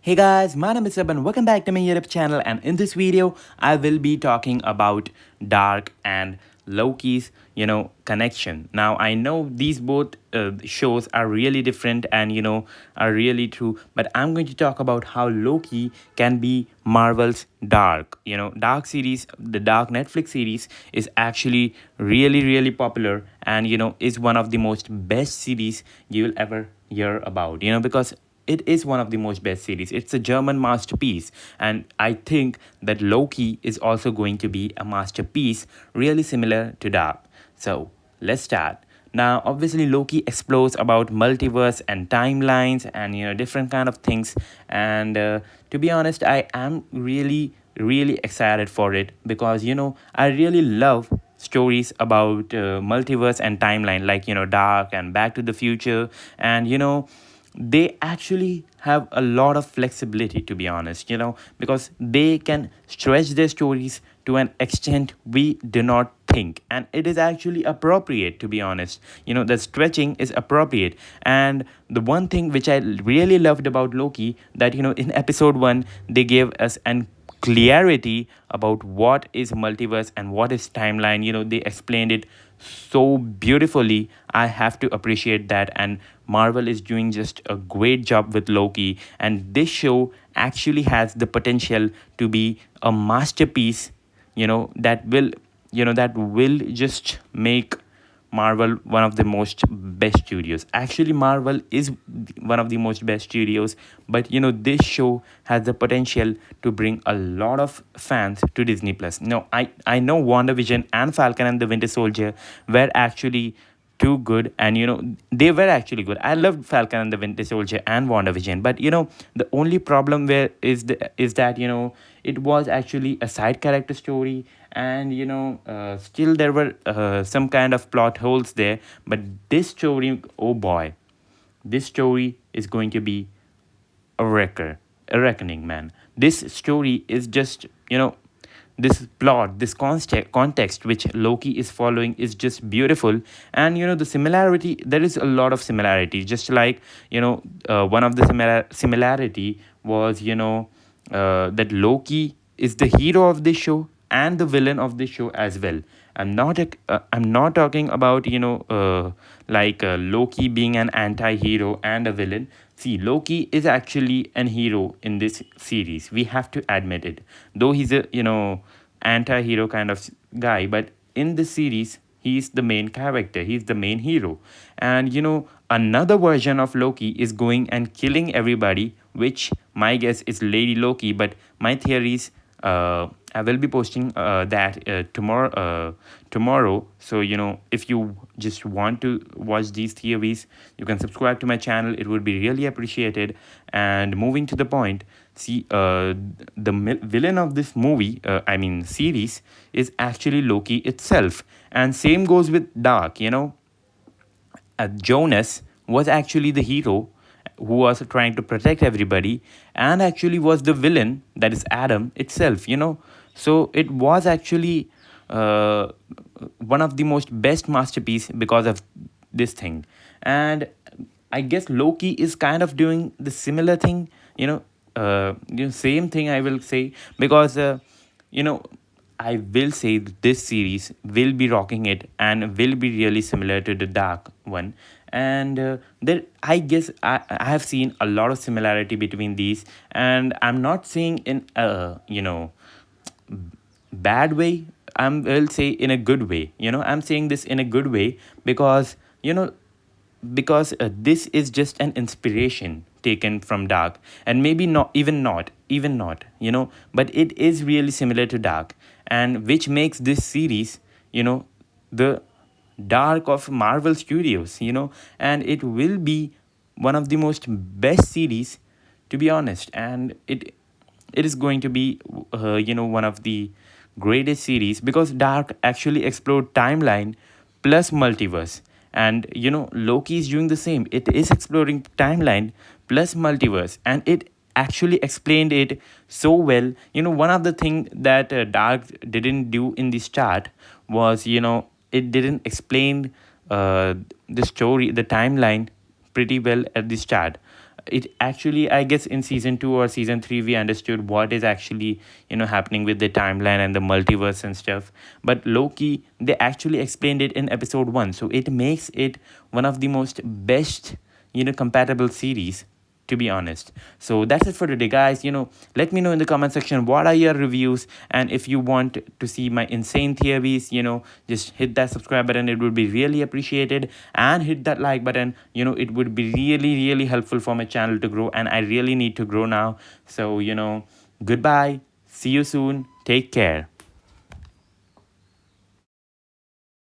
Hey guys, my name is Seb and welcome back to my YouTube channel, and in this video I will be talking about Dark and Loki's connection. Now I know these both shows are really different and are really true, but I'm going to talk about how Loki can be Marvel's Dark. Dark series, the Dark Netflix series is actually really popular, and is one of the most best series you will ever hear about, because it is one of the most best series. It's a German masterpiece, and I think that Loki is also going to be a masterpiece, really similar to that. So let's start. Now, obviously, Loki explores about multiverse and timelines and different kind of things. And to be honest, I am really excited for it because I really love stories about multiverse and timeline, like Dark and Back to the Future, and they actually have a lot of flexibility, to be honest, because they can stretch their stories to an extent we do not think, and it is actually appropriate, to be honest. The stretching is appropriate. And the one thing which I really loved about Loki, that in episode 1 they gave us an clarity about what is multiverse and what is timeline. They explained it so beautifully. I have to appreciate that, and Marvel is doing just a great job with Loki, and this show actually has the potential to be a masterpiece, that will just make Marvel one of the most best studios. Actually, Marvel is one of the most best studios, but this show has the potential to bring a lot of fans to Disney Plus. No, I know WandaVision and Falcon and the Winter Soldier were actually too good, and they were actually good. I loved Falcon and the Winter Soldier and WandaVision, but the only problem where is that it was actually a side character story, and still there were some kind of plot holes there. But this story, oh boy, this story is going to be a reckoning, man. This story is just this plot, this context which Loki is following is just beautiful. And the similarity, there is a lot of similarity, just like one of the similarity was that Loki is the hero of this show and the villain of this show as well. I'm not talking about Loki being an anti-hero and a villain. See, Loki is actually an hero in this series. We have to admit it. Though he's a anti-hero kind of guy, but in this series he's the main character. He's the main hero. And another version of Loki is going and killing everybody, which my guess is Lady Loki, but my theories, I will be posting that tomorrow. So if you just want to watch these theories, you can subscribe to my channel. It would be really appreciated. And moving to the point, see, the villain of this movie, I mean series, is actually Loki itself. And same goes with Dark. Jonas was actually the hero who was trying to protect everybody, and actually was the villain, that is Adam itself. So it was actually uh, one of the most best masterpiece because of this thing. And I guess Loki is kind of doing the similar thing, same thing I will say, because you know I will say that this series will be rocking it and will be really similar to the Dark one. And there, I guess I have seen a lot of similarity between these, and I'm not saying in a bad way. Will say in a good way. I'm saying this in a good way because this is just an inspiration taken from Dark, and maybe not even not, but it is really similar to Dark, and which makes this series the Dark of Marvel Studios. And it will be one of the most best series, to be honest. And it is going to be one of the greatest series, because Dark actually explored timeline plus multiverse, and Loki is doing the same. It is exploring timeline plus multiverse, and it actually explained it so well. One of the thing that Dark didn't do in the start was it didn't explain the story, the timeline, pretty well at the start. it actually, I guess, in season 2 or season 3 we understood what is actually, happening with the timeline and the multiverse and stuff. But Loki, they actually explained it in episode 1, so it makes it one of the most best, compatible series, to be honest. So that's it for today, guys. Let me know in the comment section what are your reviews, and if you want to see my insane theories, just hit that subscribe button. It would be really appreciated, and hit that like button. It would be really, really helpful for my channel to grow, and I really need to grow now. So, goodbye. See you soon. Take care.